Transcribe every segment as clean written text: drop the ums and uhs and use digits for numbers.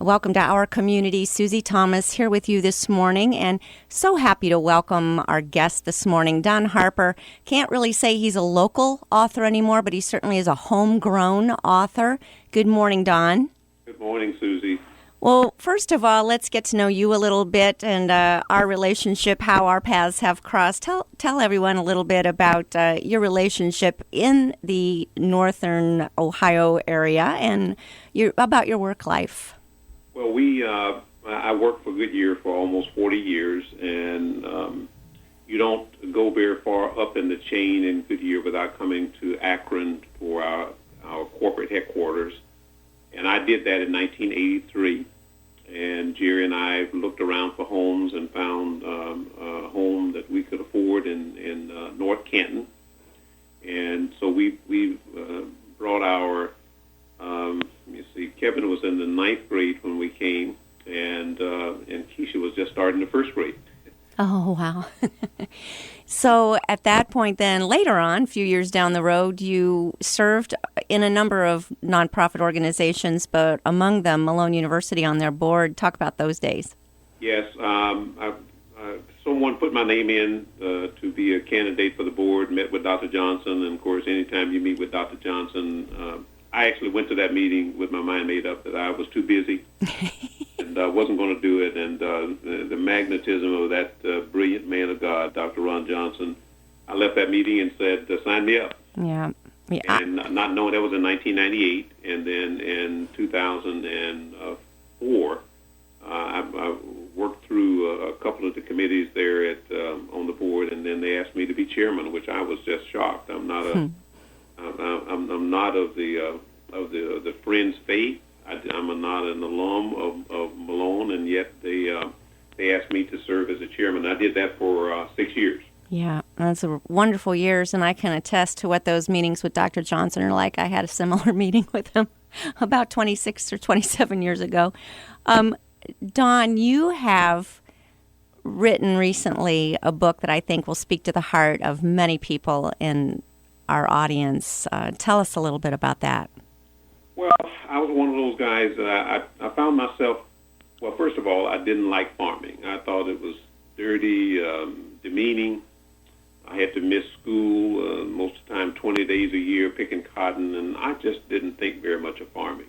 Welcome to our community. Susie Thomas here with you this morning, and so happy to welcome our guest this morning, Don Harper. Can't really say he's a local author anymore, but he certainly is a homegrown author. Good morning, Don. Good morning, Susie. Well, first of all, let's get to know you a little bit and our relationship, how our paths have crossed. Tell everyone a little bit about your relationship in the northern Ohio area and about your work life. Well, I worked for Goodyear for almost 40 years, and you don't go very far up in the chain in Goodyear without coming to Akron for our corporate headquarters. And I did that in 1983. And Jerry and I looked around for homes and found a home that we could afford in North Canton. And so we brought our, Kevin was in the 9th grade when we came, and Keisha was just starting the 1st grade. Oh, wow. So at that point then, later on, a few years down the road, you served in a number of nonprofit organizations, but among them, Malone University on their board. Talk about those days. Yes. Someone put my name in to be a candidate for the board, met with Dr. Johnson, and, of course, anytime you meet with Dr. Johnson, I actually went to that meeting with my mind made up that I was too busy and wasn't going to do it. And the magnetism of that brilliant man of God, Dr. Ron Johnson, I left that meeting and said, sign me up. Yeah. And not knowing that was in 1998. And then in 2004, I worked through a couple of the committees there on the board, and then they asked me to be chairman, which I was just shocked. I'm not I'm not of the Friends faith. I'm not an alum of Malone, and yet they asked me to serve as a chairman. I did that for 6 years. Yeah, those are wonderful years, and I can attest to what those meetings with Dr. Johnson are like. I had a similar meeting with him about 26 or 27 years ago. Don, you have written recently a book that I think will speak to the heart of many people in our audience. Tell us a little bit about that. Well, I was one of those guys that I found myself, well, first of all, I didn't like farming. I thought it was dirty, demeaning. I had to miss school most of the time, 20 days a year, picking cotton, and I just didn't think very much of farming.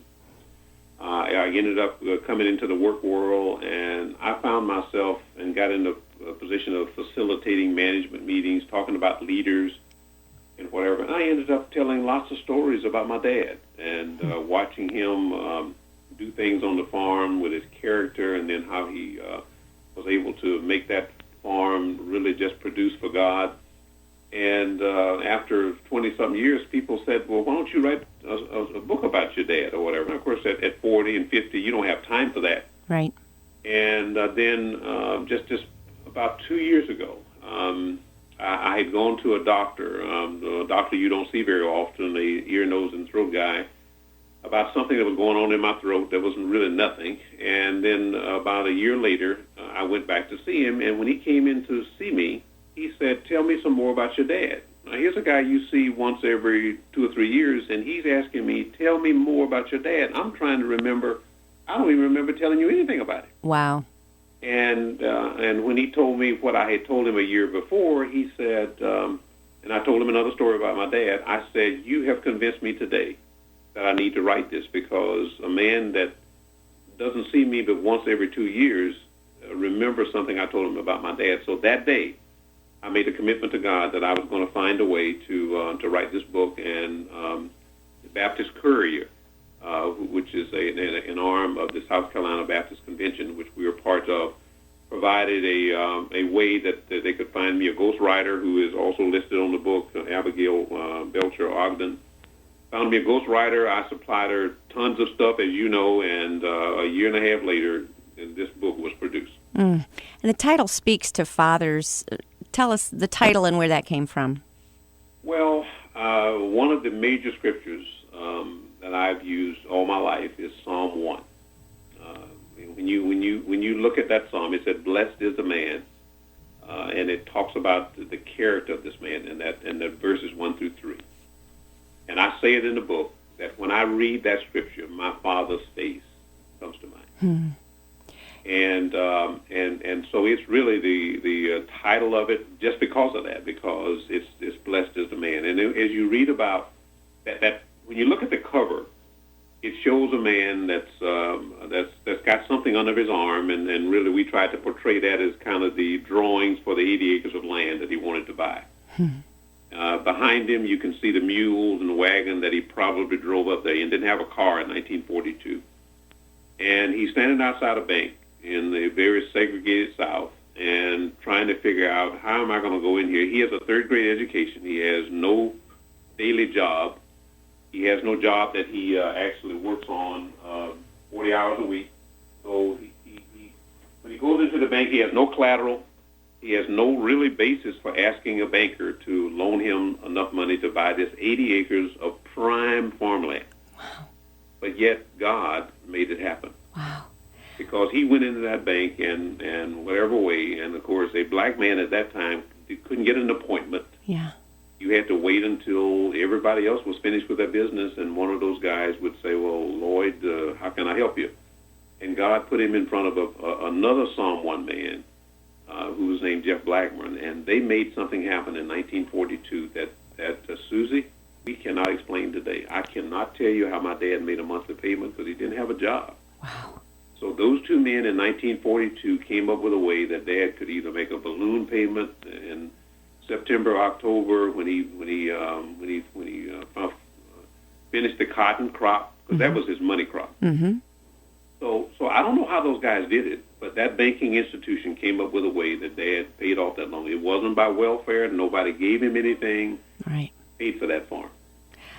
I ended up coming into the work world, and I found myself and got into a position of facilitating management meetings, talking about leaders and whatever. And I ended up telling lots of stories about my dad and watching him do things on the farm with his character, and then how he was able to make that farm really just produce for God. And after 20-something years, people said, well, why don't you write a book about your dad or whatever? And, of course, at 40 and 50, you don't have time for that. Right. And then just about 2 years ago, I had gone to a doctor you don't see very often, the ear, nose, and throat guy, about something that was going on in my throat that wasn't really nothing. And then about a year later, I went back to see him, and when he came in to see me, he said, tell me some more about your dad. Now, here's a guy you see once every 2 or 3 years, and he's asking me, tell me more about your dad. I'm trying to remember. I don't even remember telling you anything about it. Wow. And when he told me what I had told him a year before, he said, and I told him another story about my dad, I said, you have convinced me today that I need to write this, because a man that doesn't see me but once every 2 years remembers something I told him about my dad. So that day, I made a commitment to God that I was going to find a way to write this book. And the Baptist Courier, which is an arm of the South Carolina Baptist Convention, which we were part of, provided a way that they could find me a ghostwriter who is also listed on the book, Abigail Belcher Ogden. Found me a ghostwriter. I supplied her tons of stuff, as you know, and a year and a half later, this book was produced. And the title speaks to fathers. Tell us the title and where that came from. Well, one of the major scriptures that I've used all my life is Psalm 1. When you look at that psalm, it said, "Blessed is the man," and it talks about the character of this man, and that verses 1 through 3. And I say it in the book that when I read that scripture, my father's face comes to mind. And so it's really the title of it just because of that, because it's blessed is the man. And as you read about that when you look at the cover, it shows a man that's got something under his arm, and really we tried to portray that as kind of the drawings for the 80 acres of land that he wanted to buy. Behind him, you can see the mules and the wagon that he probably drove up there, and didn't have a car in 1942. And he's standing outside a bank in the very segregated South and trying to figure out, how am I going to go in here? He has a third-grade education. He has no daily job. He has no job that he actually works on 40 hours a week. So when he goes into the bank, he has no collateral. He has no really basis for asking a banker to loan him enough money to buy this 80 acres of prime farmland. Wow. But yet God made it happen. Wow. Because he went into that bank and whatever way, and of course a black man at that time couldn't get an appointment. Yeah. You had to wait until everybody else was finished with their business, and one of those guys would say, well, Lloyd, how can I help you? And God put him in front of another Psalm 1 man who was named Jeff Blackburn, and they made something happen in 1942 that Susie, we cannot explain today. I cannot tell you how my dad made a monthly payment because he didn't have a job. Wow. So those two men in 1942 came up with a way that Dad could either make a balloon payment in September, October, when he finished the cotton crop, because that was his money crop. Mm-hmm. So I don't know how those guys did it, but that banking institution came up with a way that Dad paid off that loan. It wasn't by welfare. Nobody gave him anything. Right. Paid for that farm.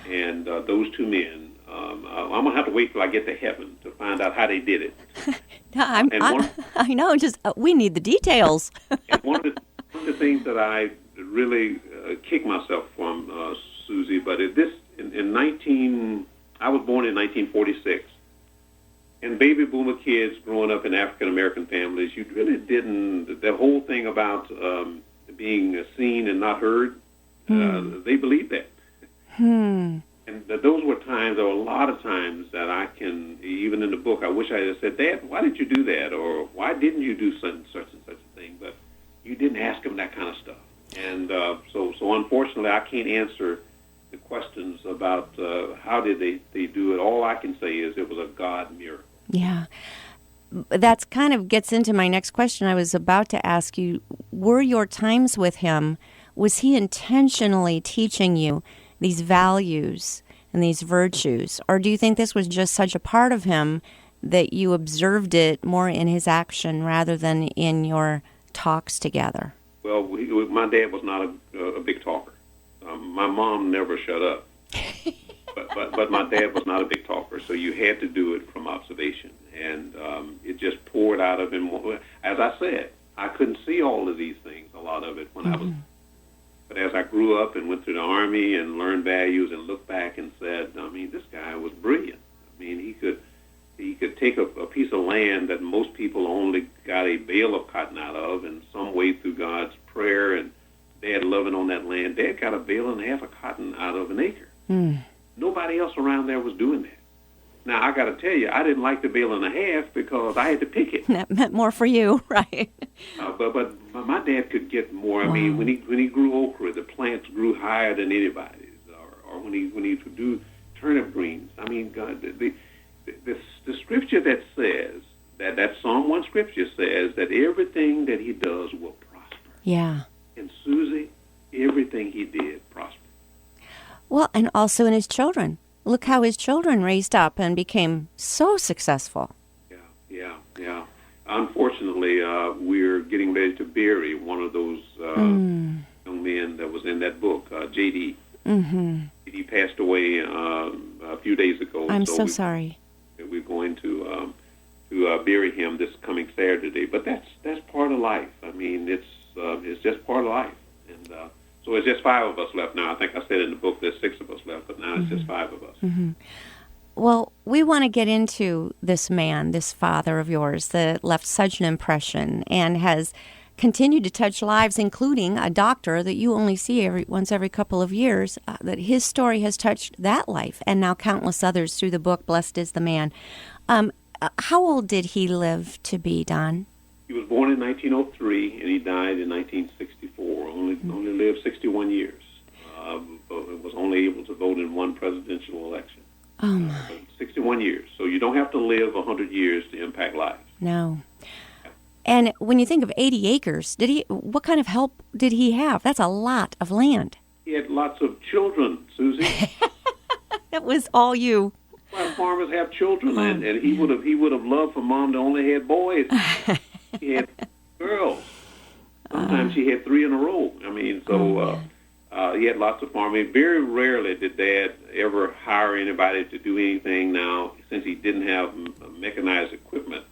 And those two men, I'm going to have to wait till I get to heaven to find out how they did it. I know, just we need the details. And one of the things that I really kick myself from, Susie, but I was born in 1946. And baby boomer kids growing up in African-American families, you really didn't, the whole thing about being seen and not heard, they believed that. And those were times, there were a lot of times that I can, even in the book, I wish I had said, Dad, why did you do that? Or why didn't you do such and such a thing? But you didn't ask them that kind of stuff. And so unfortunately, I can't answer the questions about how did they do it. All I can say is it was a God miracle. Yeah. That's kind of gets into my next question. I was about to ask you, were your times with him, was he intentionally teaching you these values and these virtues? Or do you think this was just such a part of him that you observed it more in his action rather than in your talks together? Well, my dad was not a big talker. My mom never shut up. But my dad was not a big talker, so you had to do it from observation. And it just poured out of him. As I said, I couldn't see all of these things, a lot of it, when I was. But as I grew up and went through the Army and learned values and looked back and said, I mean, this guy was brilliant. I mean, he could take a piece of land that most people only got a bale of cotton out of, and some way through God's prayer and Dad loving on that land, Dad got a bale and a half of cotton out of an acre. Nobody else around there was doing that. Now, I got to tell you, I didn't like the bale and a half because I had to pick it. That meant more for you, right? But my dad could get more. I mean, when he grew okra, the plants grew higher than anybody's. Or when he would do turnip greens. I mean, God, the scripture that says that Psalm 1 scripture says that everything that he does will prosper. Yeah. And Susie, everything he did prospered. Well, and also in his children. Look how his children raised up and became so successful. Yeah. Unfortunately, we're getting ready to bury one of those young men that was in that book, J.D. He passed away a few days ago. I'm so sorry. We're going to bury him this coming Saturday. But that's part of life. I mean, it's just part of life. And so it's just 5 of us left now. I think I said in the book there's 6 of us left, but now it's just 5 of us. Well, we want to get into this man, this father of yours that left such an impression and has continued to touch lives, including a doctor that you only see once every couple of years, that his story has touched that life and now countless others through the book, Blessed is the Man. how old did he live to be, Don? He was born in 1903, and he died in 1964. Only lived 61 years. But was only able to vote in one presidential election. Oh, my. 61 years. So you don't have to live 100 years to impact lives. No. And when you think of 80 acres, what kind of help did he have? That's a lot of land. He had lots of children, Susie. That was all you. Well, farmers have children, and he would have loved for Mom to only had boys. He had girls. Sometimes he had 3 in a row. I mean, so he had lots of farming. Very rarely did Dad ever hire anybody to do anything. Now, since he didn't have mechanized equipment,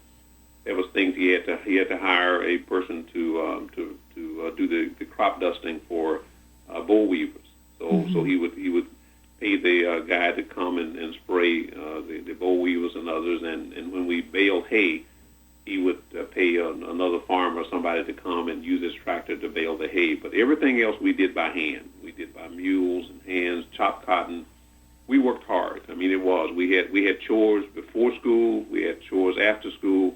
there was things he had to hire a person to do the crop dusting for boll weevers. So he would pay the guy to come and spray the boll weevers and others. And when we baled hay, he would pay another farmer or somebody to come and use his tractor to bale the hay. But everything else we did by hand. We did by mules and hands, chopped cotton. We worked hard. I mean, we had chores before school, we had chores after school,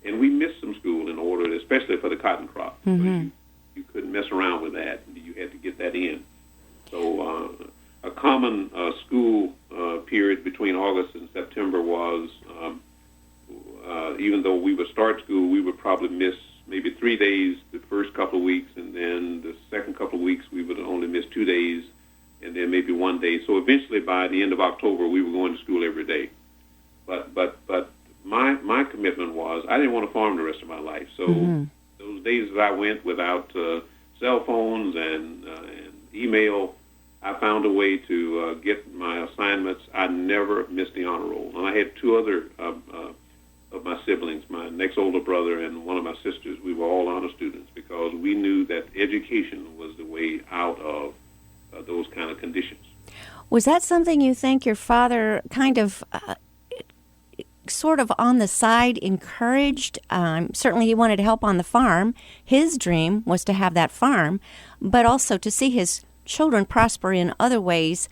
and we missed some school in order, especially for the cotton crop. Mm-hmm. So you couldn't mess around with that. You had to get that in. So a common school period between August and September was, even though we would start school, we would probably miss maybe 3 days the first couple of weeks, and then the second couple of weeks we would only miss 2 days, and then maybe 1 day. So eventually, by the end of October, we were going to school every day. But my commitment was I didn't want to farm the rest of my life. So those days that I went without cell phones and email, I found a way to get my assignments. I never missed the honor roll, and I had 2 other of my siblings, my next older brother and one of my sisters. We were all honor students because we knew that education was the way out of those kind of conditions. Was that something you think your father kind of sort of on the side encouraged? Certainly he wanted to help on the farm. His dream was to have that farm, but also to see his children prosper in other ways.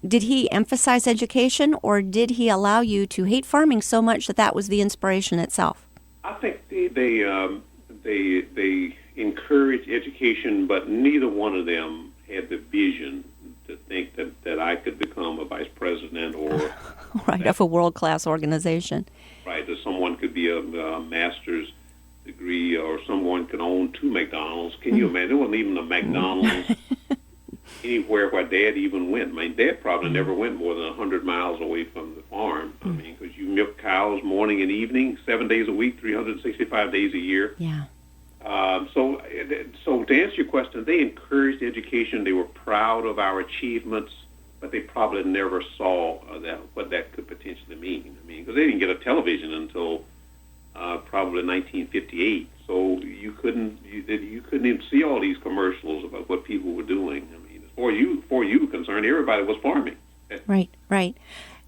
Did he emphasize education, or did he allow you to hate farming so much that was the inspiration itself? I think they encouraged education, but neither one of them had the vision to think that I could become a vice president or right, of a world-class organization. Right, that someone could be a master's degree or someone could own 2 McDonald's. Can you imagine? There wasn't even a McDonald's anywhere where Dad even went. My Dad probably never went more than 100 miles away from the farm. I mean, because you milk cows morning and evening, 7 days a week, 365 days a year. Yeah. So to answer your question, they encouraged education. They were proud of our achievements, but they probably never saw what that could potentially mean. I mean, because they didn't get a television until probably 1958. So you couldn't even see all these commercials about what people were doing. I mean, as far as you were concerned, everybody was farming. Right.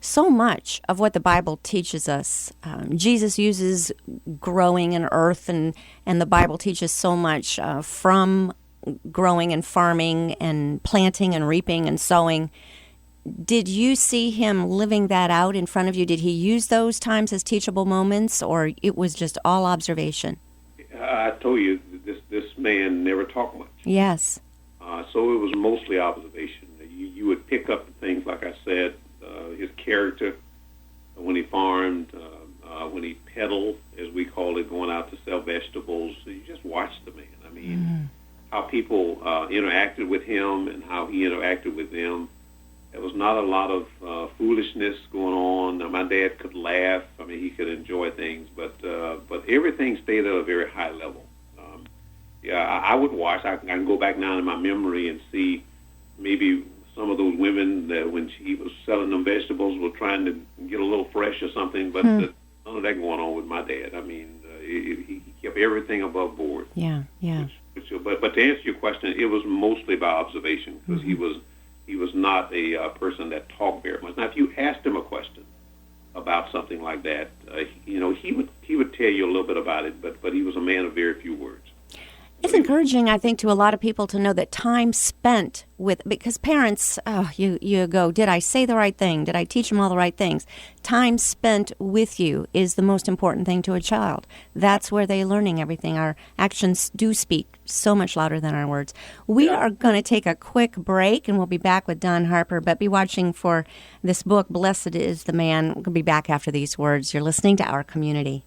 So much of what the Bible teaches us, Jesus uses growing in earth, and the Bible teaches so much from growing and farming and planting and reaping and sowing. Did you see him living that out in front of you? Did he use those times as teachable moments, or it was just all observation? I told you, this man never talked much. Yes. So it was mostly observation. You would pick up the things, like I said, his character when he farmed, when he peddled, as we call it, going out to sell vegetables. So you just watched the man. I mean, how people interacted with him and how he interacted with them. There was not a lot of foolishness going on. Now, my dad could laugh. I mean, he could enjoy things, but everything stayed at a very high level. I would watch. I can go back now in my memory and see maybe some of those women that when he was selling them vegetables were trying to get a little fresh or something, but none of that going on with my dad. I mean, he kept everything above board. Yeah. But to answer your question, it was mostly by observation because he was not a person that talked very much. Now, if you asked him a question about something like that, he would tell you a little bit about it, but he was a man of very few words. It's encouraging, I think, to a lot of people to know that time spent with, because parents, you go, did I say the right thing? Did I teach them all the right things? Time spent with you is the most important thing to a child. That's where they're learning everything. Our actions do speak so much louder than our words. We are going to take a quick break, and we'll be back with Don Harper, but be watching for this book, Blessed is the Man. We'll be back after these words. You're listening to Our Community.